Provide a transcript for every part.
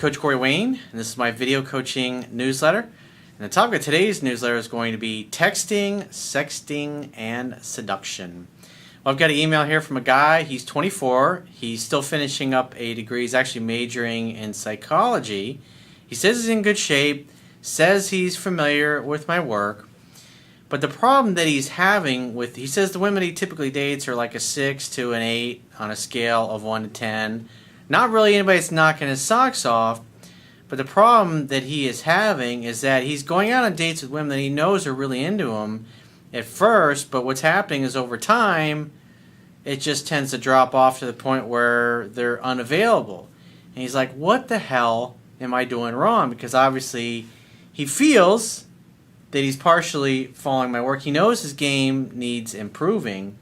Coach Corey Wayne, and this is my video coaching newsletter. And the topic of today's newsletter is going to be texting, sexting, and seduction. Well, I've got an email here from a guy. He's 24. He's still finishing up a degree. He's actually majoring in psychology. He says he's in good shape, says he's familiar with my work. But the problem that he's having with, he says the women he typically dates are like a 6 to an 8 on a scale of 1 to 10. Not really anybody that's knocking his socks off, but the problem that he is having is that he's going out on dates with women that he knows are really into him at first, but what's happening is over time, it just tends to drop off to the point where they're unavailable. And he's like, what the hell am I doing wrong? Because obviously he feels that he's partially following my work. He knows his game needs improving.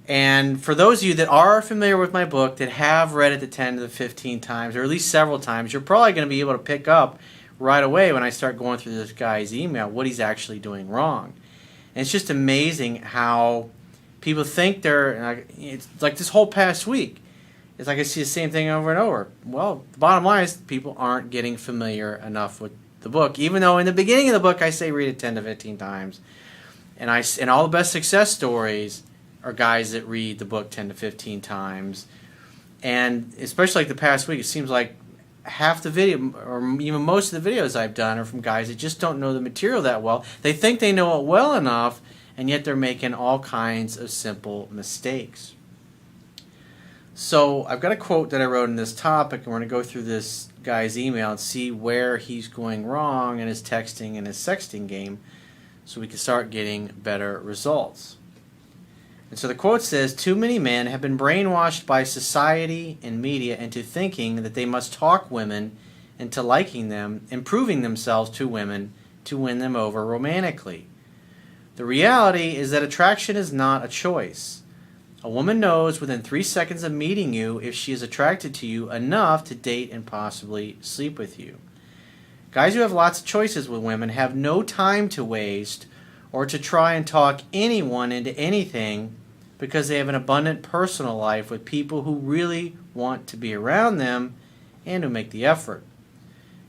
And for those of you that are familiar with my book, that have read it the 10 to the 15 times, or at least several times, you're probably going to be able to pick up right away when I start going through this guy's email what he's actually doing wrong. And it's just amazing how people think they're, it's like this whole past week. It's like I see the same thing over and over. Well, the bottom line is people aren't getting familiar enough with the book, even though in the beginning of the book I say read it 10 to 15 times. And all the best success stories are guys that read the book 10 to 15 times. And especially like the past week, it seems like half the video, or even most of the videos I've done, are from guys that just don't know the material that well. They think they know it well enough, and yet they're making all kinds of simple mistakes. So I've got a quote that I wrote in this topic, and we're going to go through this guy's email and see where he's going wrong in his texting and his sexting game so we can start getting better results. And so the quote says, too many men have been brainwashed by society and media into thinking that they must talk women into liking them and proving themselves to women to win them over romantically. The reality is that attraction is not a choice. A woman knows within 3 seconds of meeting you if she is attracted to you enough to date and possibly sleep with you. Guys who have lots of choices with women have no time to waste or to try and talk anyone into anything because they have an abundant personal life with people who really want to be around them and who make the effort.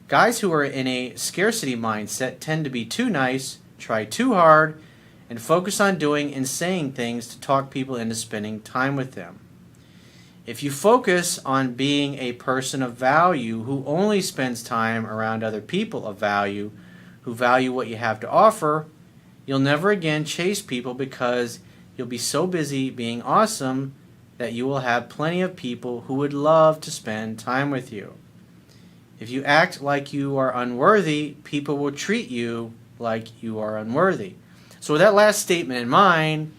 Guys who are in a scarcity mindset tend to be too nice, try too hard, and focus on doing and saying things to talk people into spending time with them. If you focus on being a person of value who only spends time around other people of value, who value what you have to offer, you'll never again chase people because you'll be so busy being awesome that you will have plenty of people who would love to spend time with you. If you act like you are unworthy, people will treat you like you are unworthy. So with that last statement in mind,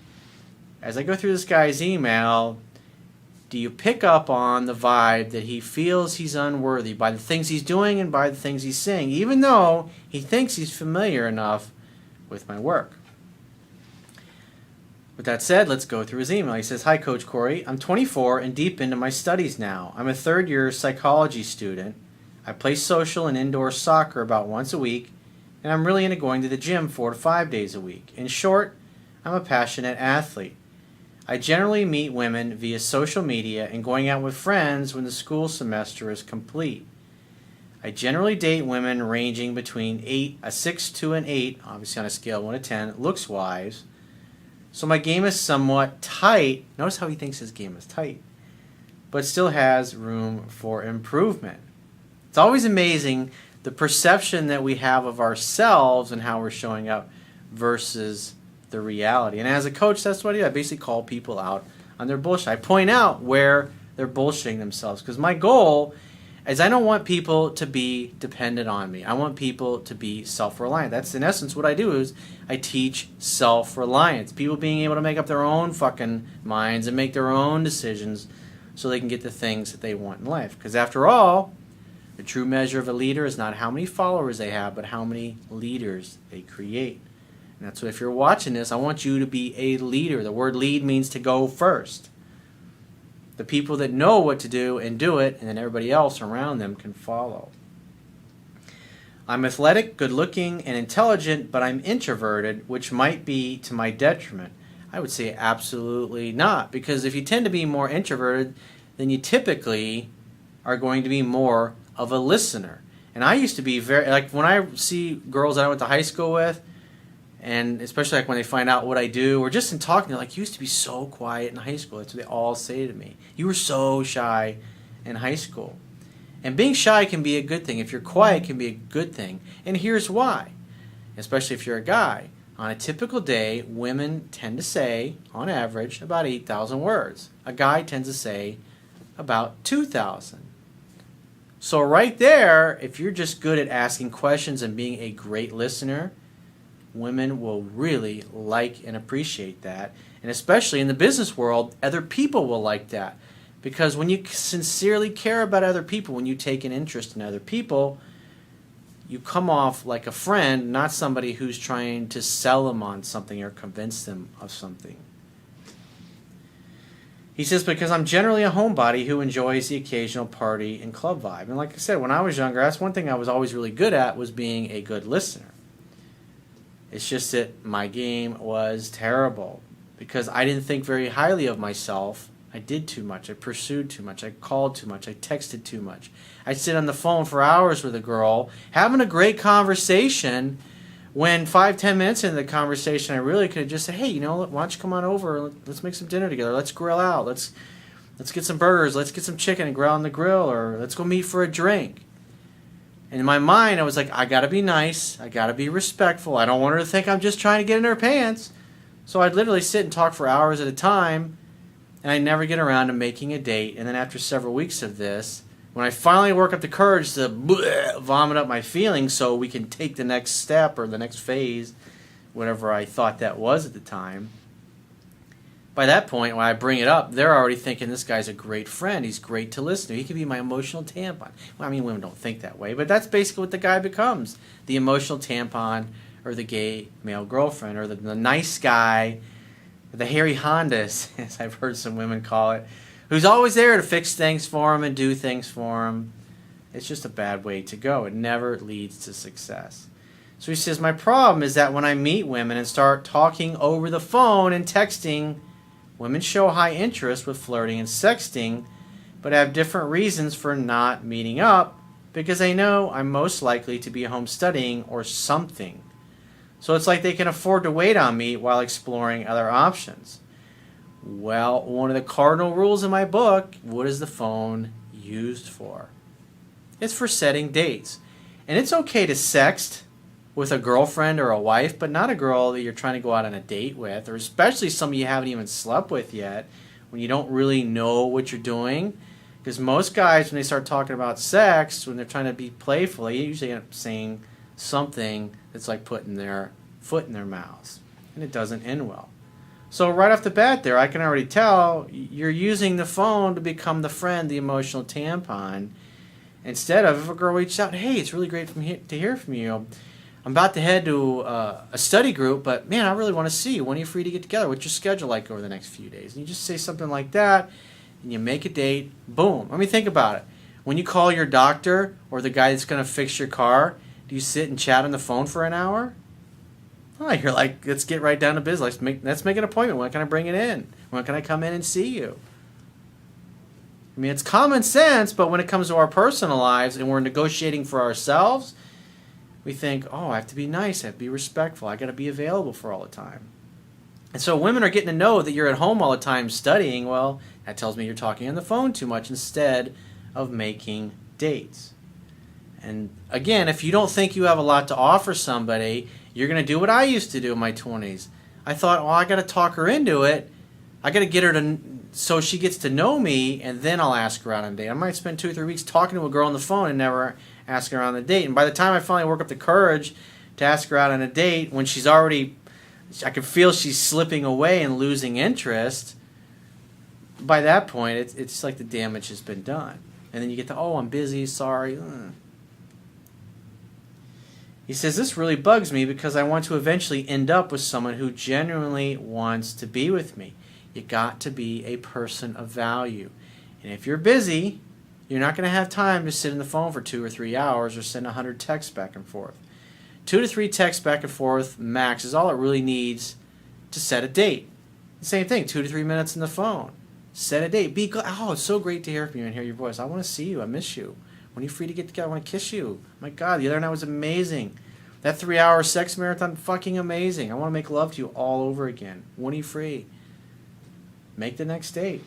as I go through this guy's email, do you pick up on the vibe that he feels he's unworthy by the things he's doing and by the things he's saying, even though he thinks he's familiar enough with my work? With that said, let's go through his email. He says, hi, Coach Corey. I'm 24 and deep into my studies now. I'm a third-year psychology student. I play social and indoor soccer about once a week, and I'm really into going to the gym 4 to 5 days a week. In short, I'm a passionate athlete. I generally meet women via social media and going out with friends when the school semester is complete. I generally date women ranging between a 6 to an 8, obviously on a scale of 1 to 10, looks-wise. So my game is somewhat tight. Notice how he thinks his game is tight, but still has room for improvement. It's always amazing the perception that we have of ourselves and how we're showing up versus the reality. And as a coach, that's what I do. I basically call people out on their bullshit. I point out where they're bullshitting themselves because my goal is I don't want people to be dependent on me. I want people to be self-reliant. That's in essence what I do is I teach self-reliance. People being able to make up their own fucking minds and make their own decisions so they can get the things that they want in life. Because after all, the true measure of a leader is not how many followers they have, but how many leaders they create. And that's what, if you're watching this, I want you to be a leader. The word lead means to go first. The people that know what to do and do it, and then everybody else around them can follow. I'm athletic, good-looking, and intelligent, but I'm introverted, which might be to my detriment. I would say absolutely not, because if you tend to be more introverted, then you typically are going to be more of a listener. And I used to be very, like when I see girls that I went to high school with, and especially like when they find out what I do, or just in talking, they're like, you used to be so quiet in high school. That's what they all say to me. You were so shy in high school. And being shy can be a good thing. If you're quiet, it can be a good thing. And here's why. Especially if you're a guy. On a typical day, women tend to say, on average, about 8,000 words. A guy tends to say about 2,000. So right there, if you're just good at asking questions and being a great listener, women will really like and appreciate that. And especially in the business world, other people will like that. Because when you sincerely care about other people, when you take an interest in other people, you come off like a friend, not somebody who's trying to sell them on something or convince them of something. He says, because I'm generally a homebody who enjoys the occasional party and club vibe. And like I said, when I was younger, that's one thing I was always really good at, was being a good listener. It's just that my game was terrible because I didn't think very highly of myself. I did too much. I pursued too much. I called too much. I texted too much. I'd sit on the phone for hours with a girl, having a great conversation, when 5-10 minutes into the conversation, I really could have just said, hey, you know, why don't you come on over? Let's make some dinner together. Let's grill out. Let's get some burgers. Let's get some chicken and grill on the grill, or let's go meet for a drink. And in my mind, I was like, I got to be nice. I got to be respectful. I don't want her to think I'm just trying to get in her pants. So I'd literally sit and talk for hours at a time, and I never get around to making a date. And then after several weeks of this, when I finally work up the courage to vomit up my feelings so we can take the next step or the next phase, whatever I thought that was at the time, by that point, when I bring it up, they're already thinking this guy's a great friend. He's great to listen to. He could be my emotional tampon. Well, I mean, women don't think that way, but that's basically what the guy becomes. The emotional tampon, or the gay male girlfriend, or the nice guy, the hairy Hondas, as I've heard some women call it, who's always there to fix things for him and do things for him. It's just a bad way to go. It never leads to success. So he says, my problem is that when I meet women and start talking over the phone and texting, women show high interest with flirting and sexting, but have different reasons for not meeting up because they know I'm most likely to be home studying or something. So it's like they can afford to wait on me while exploring other options. Well, one of the cardinal rules in my book, what is the phone used for? It's for setting dates. And it's okay to sext with a girlfriend or a wife, but not a girl that you're trying to go out on a date with, or especially somebody you haven't even slept with yet, when you don't really know what you're doing. Because most guys, when they start talking about sex, when they're trying to be playful, they usually end up saying something that's like putting their foot in their mouths, and it doesn't end well. So right off the bat there, I can already tell you're using the phone to become the friend, the emotional tampon, instead of, if a girl reaches out, hey, it's really great to hear from you. I'm about to head to a study group, but man, I really want to see you. When are you free to get together? What's your schedule like over the next few days? And you just say something like that, and you make a date, boom. I mean, think about it. When you call your doctor or the guy that's going to fix your car, do you sit and chat on the phone for an hour? Oh, you're like, let's get right down to business. Let's make an appointment. When can I bring it in? When can I come in and see you? I mean, it's common sense, but when it comes to our personal lives and we're negotiating for ourselves, we think, oh, I have to be nice. I have to be respectful. I got to be available for all the time. And so women are getting to know that you're at home all the time studying. Well, that tells me you're talking on the phone too much instead of making dates. And again, if you don't think you have a lot to offer somebody, you're going to do what I used to do in my 20s. I thought, I got to talk her into it. I got to get her to, so she gets to know me, and then I'll ask her out on a date. I might spend 2 or 3 weeks talking to a girl on the phone and never ask her out on a date. And by the time I finally work up the courage to ask her out on a date, when she's already, I can feel she's slipping away and losing interest, by that point, it's like the damage has been done. And then you get to, I'm busy, sorry. He says, this really bugs me because I want to eventually end up with someone who genuinely wants to be with me. You got to be a person of value. And if you're busy, you're not going to have time to sit on the phone for 2 or 3 hours or send 100 texts back and forth. 2 to 3 texts back and forth max is all it really needs to set a date. The same thing, 2 to 3 minutes on the phone. Set a date. It's so great to hear from you and hear your voice. I want to see you. I miss you. When are you free to get together? I want to kiss you. My God, the other night was amazing. That 3-hour sex marathon, fucking amazing. I want to make love to you all over again. When are you free? Make the next date.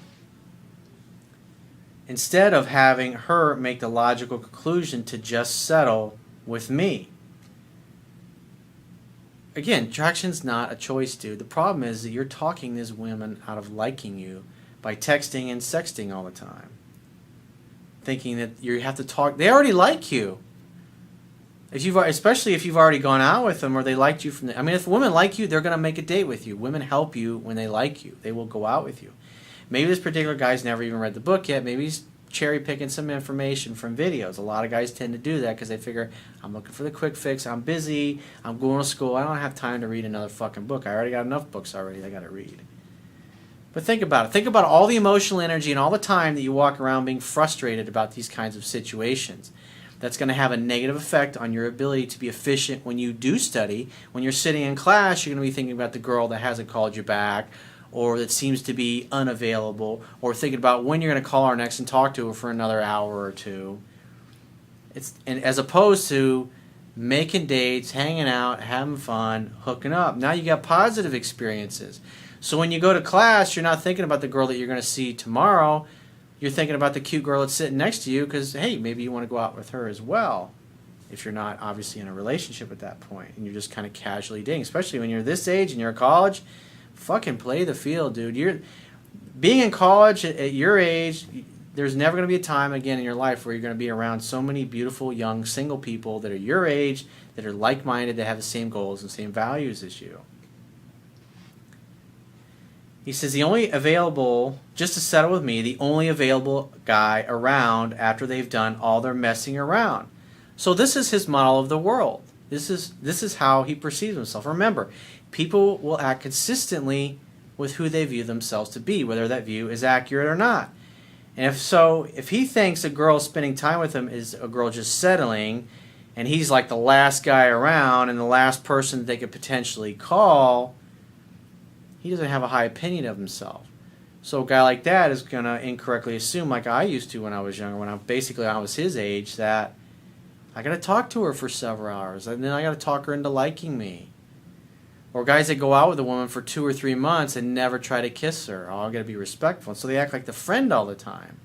Instead of having her make the logical conclusion to just settle with me. Again, attraction's not a choice, dude. The problem is that you're talking these women out of liking you by texting and sexting all the time. Thinking that you have to talk. They already like you. Especially if you've already gone out with them or they liked you from the... I mean, if women like you, they're going to make a date with you. Women help you when they like you. They will go out with you. Maybe this particular guy's never even read the book yet. Maybe he's cherry picking some information from videos. A lot of guys tend to do that because they figure, I'm looking for the quick fix. I'm busy. I'm going to school. I don't have time to read another fucking book. I already got enough books already I got to read. But think about it. Think about all the emotional energy and all the time that you walk around being frustrated about these kinds of situations. That's going to have a negative effect on your ability to be efficient when you do study. When you're sitting in class, you're going to be thinking about the girl that hasn't called you back or that seems to be unavailable, or thinking about when you're going to call her next and talk to her for another hour or two. And as opposed to making dates, hanging out, having fun, hooking up. Now you got positive experiences. So when you go to class, you're not thinking about the girl that you're going to see tomorrow. You're thinking about the cute girl that's sitting next to you because, hey, maybe you want to go out with her as well. If you're not obviously in a relationship at that point and you're just kind of casually dating, especially when you're this age and you're in college, fucking play the field, dude. Being in college at your age, there's never going to be a time again in your life where you're going to be around so many beautiful young single people that are your age, that are like-minded, that have the same goals and same values as you. He says the only available, just to settle with me, the only available guy around after they've done all their messing around. So this is his model of the world. This is how he perceives himself. Remember, people will act consistently with who they view themselves to be, whether that view is accurate or not. And if he thinks a girl spending time with him is a girl just settling, and he's like the last guy around and the last person that they could potentially call, he doesn't have a high opinion of himself. So a guy like that is going to incorrectly assume, like I used to when I was younger, when I was his age, that I got to talk to her for several hours, and then I got to talk her into liking me. Or guys that go out with a woman for 2 or 3 months and never try to kiss her. Oh, I got to be respectful. So they act like the friend all the time.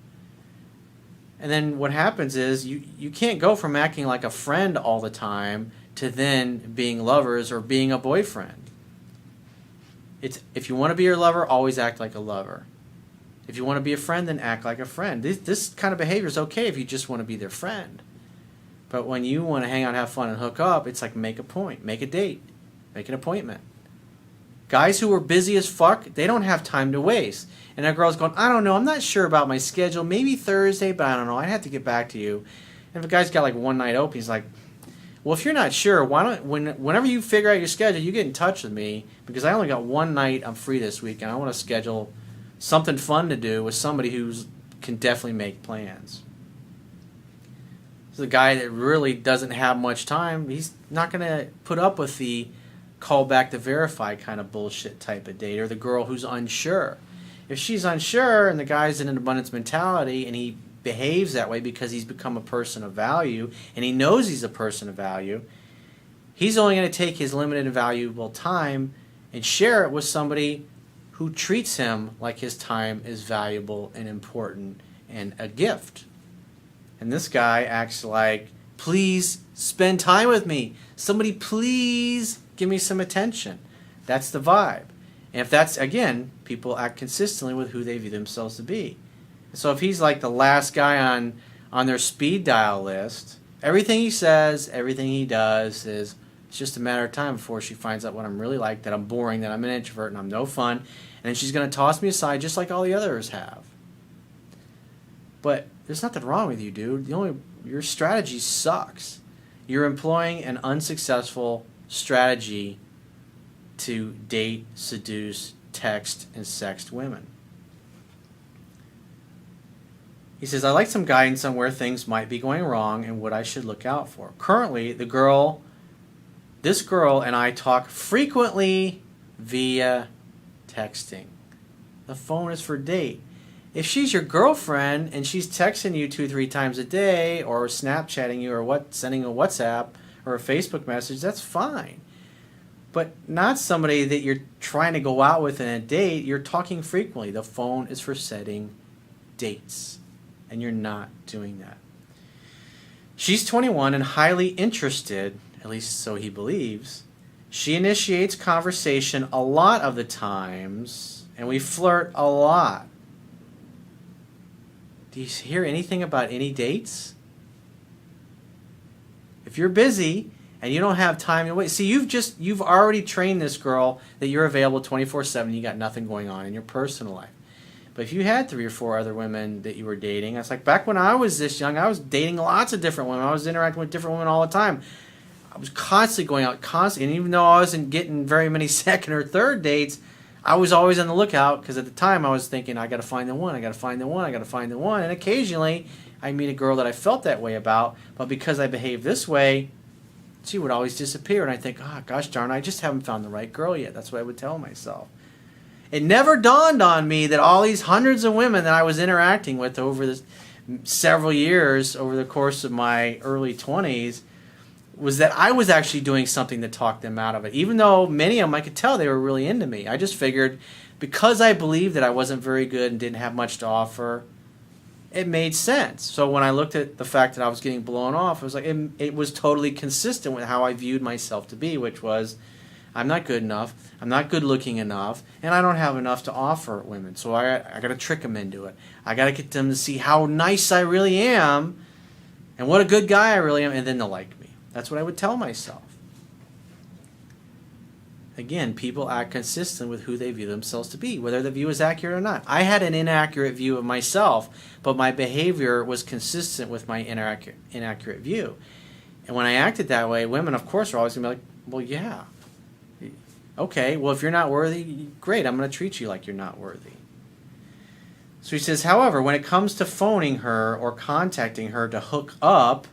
And then what happens is you can't go from acting like a friend all the time to then being lovers or being a boyfriend. If you want to be your lover, always act like a lover. If you want to be a friend, then act like a friend. This kind of behavior is okay if you just want to be their friend. But when you want to hang out, have fun, and hook up, it's like make a point, make a date, make an appointment. Guys who are busy as fuck, they don't have time to waste. And a girl's going, I don't know, I'm not sure about my schedule, maybe Thursday, but I don't know, I'd have to get back to you. And if a guy's got like one night open, he's like, well, if you're not sure, why don't whenever you figure out your schedule, you get in touch with me because I only got one night I'm free this week and I want to schedule something fun to do with somebody who can definitely make plans. So the guy that really doesn't have much time, he's not going to put up with the call back to verify kind of bullshit type of date, or the girl who's unsure. If she's unsure and the guy's in an abundance mentality and he behaves that way because he's become a person of value and he knows he's a person of value, he's only going to take his limited and valuable time and share it with somebody who treats him like his time is valuable and important and a gift. And this guy acts like, please spend time with me. Somebody please give me some attention. That's the vibe. And if that's, again, people act consistently with who they view themselves to be. So if he's like the last guy on their speed dial list, everything he says, everything he does is it's just a matter of time before she finds out what I'm really like, that I'm boring, that I'm an introvert, and I'm no fun. And then she's going to toss me aside just like all the others have. But there's nothing wrong with you, dude. Your strategy sucks. You're employing an unsuccessful strategy to date, seduce, text, and sext women. He says, I like some guidance on where things might be going wrong and what I should look out for. Currently, this girl and I talk frequently via texting. The phone is for date. If she's your girlfriend and she's texting you 2-3 times a day, or Snapchatting you, or sending a WhatsApp or a Facebook message, that's fine. But not somebody that you're trying to go out with in a date. You're talking frequently. The phone is for setting dates, and you're not doing that. She's 21 and highly interested, at least so he believes. She initiates conversation a lot of the times, and we flirt a lot. Do you hear anything about any dates? If you're busy and you don't have time to wait, see, you've already trained this girl that you're available 24/7. You got nothing going on in your personal life. But if you had 3 or 4 other women that you were dating, it's like back when I was this young, I was dating lots of different women. I was interacting with different women all the time. I was constantly going out, and even though I wasn't getting very many second or third dates, I was always on the lookout, because at the time I was thinking, I got to find the one, I got to find the one, I got to find the one. And occasionally I meet a girl that I felt that way about, but because I behaved this way, she would always disappear. And I think, oh, gosh darn, I just haven't found the right girl yet. That's what I would tell myself. It never dawned on me that all these hundreds of women that I was interacting with over this several years, over the course of my early 20s, was that I was actually doing something to talk them out of it. Even though many of them, I could tell they were really into me. I just figured, because I believed that I wasn't very good and didn't have much to offer, it made sense. So when I looked at the fact that I was getting blown off, it was like it was totally consistent with how I viewed myself to be, which was, I'm not good enough, I'm not good looking enough, and I don't have enough to offer women. So I got to trick them into it. I got to get them to see how nice I really am and what a good guy I really am, and then they'll like me. That's what I would tell myself. Again, people act consistent with who they view themselves to be, whether the view is accurate or not. I had an inaccurate view of myself, but my behavior was consistent with my inaccurate view. And when I acted that way, women, of course, are always going to be like, well, yeah. Okay, well, if you're not worthy, great, I'm going to treat you like you're not worthy. So he says, however, when it comes to phoning her or contacting her to hook up,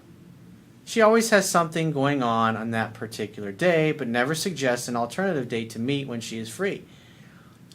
she always has something going on that particular day, but never suggests an alternative date to meet when she is free.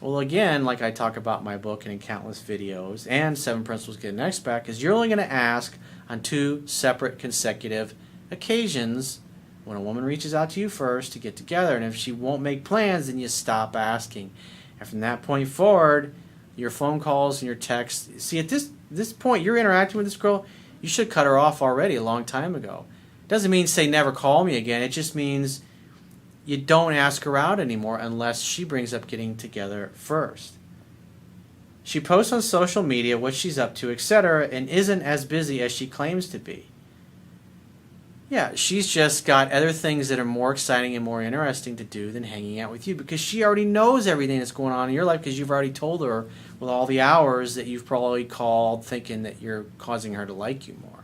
Well, again, like I talk about in my book and in countless videos, and 7 Principles to Get an Ex-Back, is you're only going to ask on 2 separate consecutive occasions when a woman reaches out to you first to get together. And if she won't make plans, then you stop asking. And from that point forward, your phone calls and your texts, see, at this point, you're interacting with this girl, you should cut her off already a long time ago. Doesn't mean say never call me again. It just means you don't ask her out anymore unless she brings up getting together first. She posts on social media what she's up to, etc., and isn't as busy as she claims to be. Yeah, she's just got other things that are more exciting and more interesting to do than hanging out with you, because she already knows everything that's going on in your life, because you've already told her with all the hours that you've probably called thinking that you're causing her to like you more.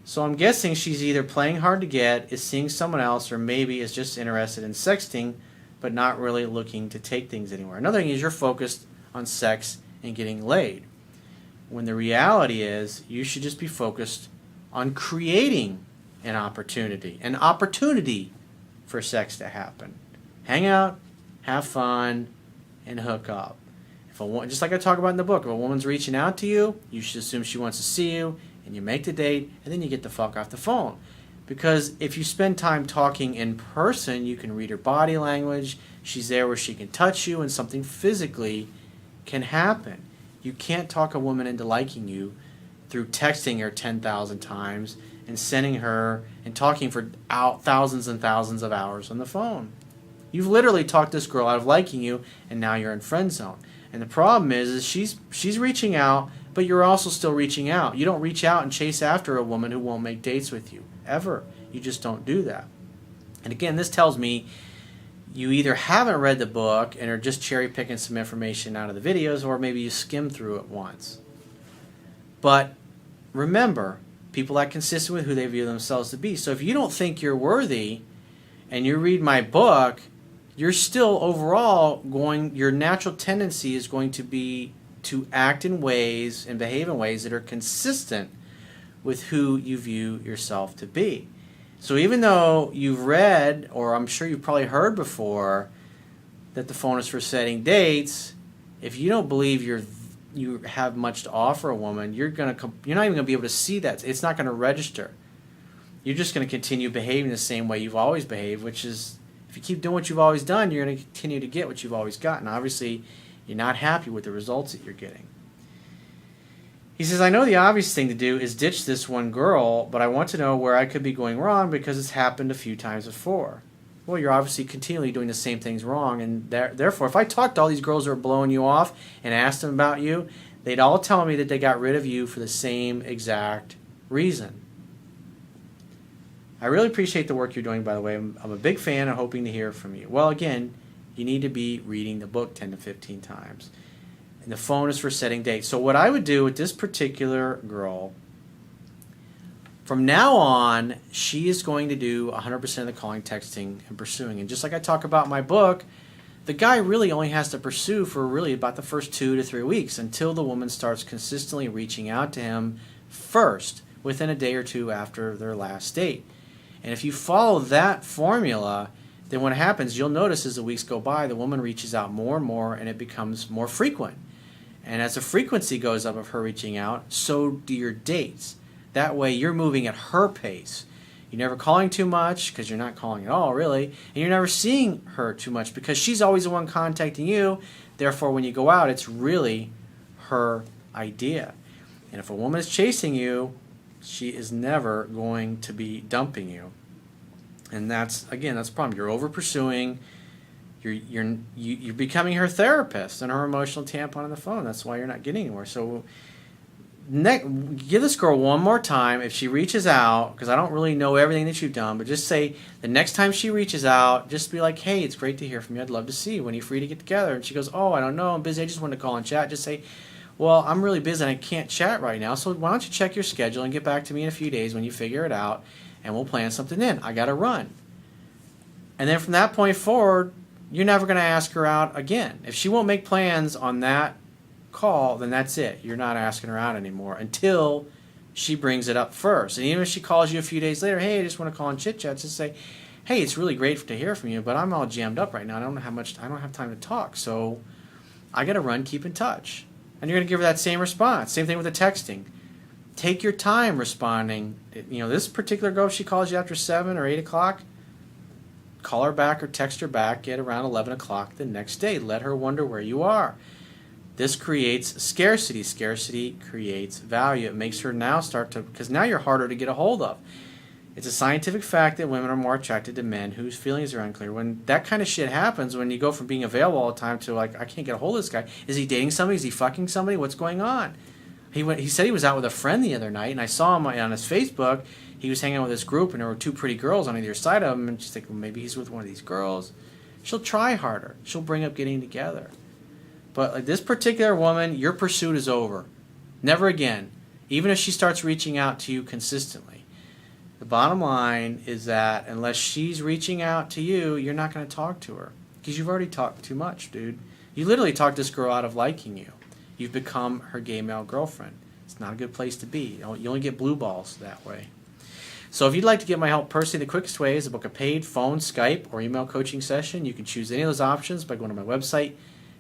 So I'm guessing she's either playing hard to get, is seeing someone else, or maybe is just interested in sexting, but not really looking to take things anywhere. Another thing is you're focused on sex and getting laid, when the reality is you should just be focused on creating an opportunity for sex to happen. Hang out, have fun, and hook up. Just like I talk about in the book, if a woman's reaching out to you, you should assume she wants to see you, and you make the date, and then you get the fuck off the phone. Because if you spend time talking in person, you can read her body language, she's there where she can touch you, and something physically can happen. You can't talk a woman into liking you through texting her 10,000 times and sending her and talking for thousands and thousands of hours on the phone. You've literally talked this girl out of liking you, and now you're in friend zone. And the problem is she's reaching out, but you're also still reaching out. You don't reach out and chase after a woman who won't make dates with you, ever. You just don't do that. And again, this tells me you either haven't read the book and are just cherry picking some information out of the videos, or maybe you skimmed through it once. But remember, people act consistent with who they view themselves to be. So if you don't think you're worthy and you read my book, you're still overall your natural tendency is going to be to act in ways and behave in ways that are consistent with who you view yourself to be. So even though you've read, or I'm sure you've probably heard before, that the phone is for setting dates, if you don't believe you're you have much to offer a woman, you're not even going to be able to see that. It's not going to register. You're just going to continue behaving the same way you've always behaved, which is, if you keep doing what you've always done, you're going to continue to get what you've always gotten. Obviously, you're not happy with the results that you're getting. He says, I know the obvious thing to do is ditch this one girl, but I want to know where I could be going wrong because it's happened a few times before. Well, you're obviously continually doing the same things wrong, and therefore, if I talked to all these girls that are blowing you off and asked them about you, they'd all tell me that they got rid of you for the same exact reason. I really appreciate the work you're doing, by the way. I'm a big fan and hoping to hear from you. Well, again, you need to be reading the book 10 to 15 times. And the phone is for setting dates. So what I would do with this particular girl, from now on, she is going to do 100% of the calling, texting, and pursuing. And just like I talk about in my book, the guy really only has to pursue for really about the first 2 to 3 weeks until the woman starts consistently reaching out to him first, within a day or two after their last date. And if you follow that formula, then what happens, you'll notice as the weeks go by, the woman reaches out more and more, and it becomes more frequent. And as the frequency goes up of her reaching out, so do your dates. That way you're moving at her pace. You're never calling too much because you're not calling at all, really. And you're never seeing her too much because she's always the one contacting you. Therefore, when you go out, it's really her idea. And if a woman is chasing you, she is never going to be dumping you. And that's, again, that's the problem. You're over pursuing. You're becoming her therapist and her emotional tampon on the phone. That's why you're not getting anywhere. So give this girl one more time. If she reaches out, because I don't really know everything that you've done, but just say the next time she reaches out, just be like, hey, it's great to hear from you. I'd love to see you. When are you free to get together? And she goes, oh, I don't know. I'm busy. I just wanted to call and chat. Just say, well, I'm really busy and I can't chat right now. So why don't you check your schedule and get back to me in a few days when you figure it out, and we'll plan something in. I got to run. And then from that point forward, you're never going to ask her out again. If she won't make plans on that call, then that's it. You're not asking her out anymore until she brings it up first. And even if she calls you a few days later, hey, I just want to call and chit chat, just say, hey, it's really great to hear from you, but I'm all jammed up right now. I don't have time to talk, so I got to run. Keep in touch. And you're going to give her that same response. Same thing with the texting. Take your time responding. This particular girl, if she calls you after 7 or 8 o'clock, call her back or text her back at around 11 o'clock the next day. Let her wonder where you are. This creates scarcity. Scarcity creates value. It makes her now because now you're harder to get a hold of. It's a scientific fact that women are more attracted to men whose feelings are unclear. When that kind of shit happens, when you go from being available all the time to like, I can't get a hold of this guy. Is he dating somebody? Is he fucking somebody? What's going on? He said he was out with a friend the other night, and I saw him on his Facebook. He was hanging out with this group, and there were 2 pretty girls on either side of him, and she's like, well, maybe he's with one of these girls. She'll try harder. She'll bring up getting together. But like this particular woman, your pursuit is over. Never again. Even if she starts reaching out to you consistently. The bottom line is that unless she's reaching out to you, you're not going to talk to her. Because you've already talked too much, dude. You literally talked this girl out of liking you. You've become her gay male girlfriend. It's not a good place to be. You only get blue balls that way. So if you'd like to get my help personally, the quickest way is to book a paid phone, Skype, or email coaching session. You can choose any of those options by going to my website,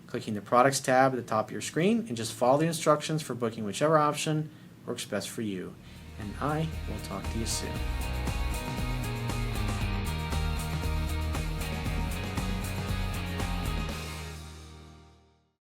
clicking the products tab at the top of your screen, and just follow the instructions for booking whichever option works best for you. And I will talk to you soon.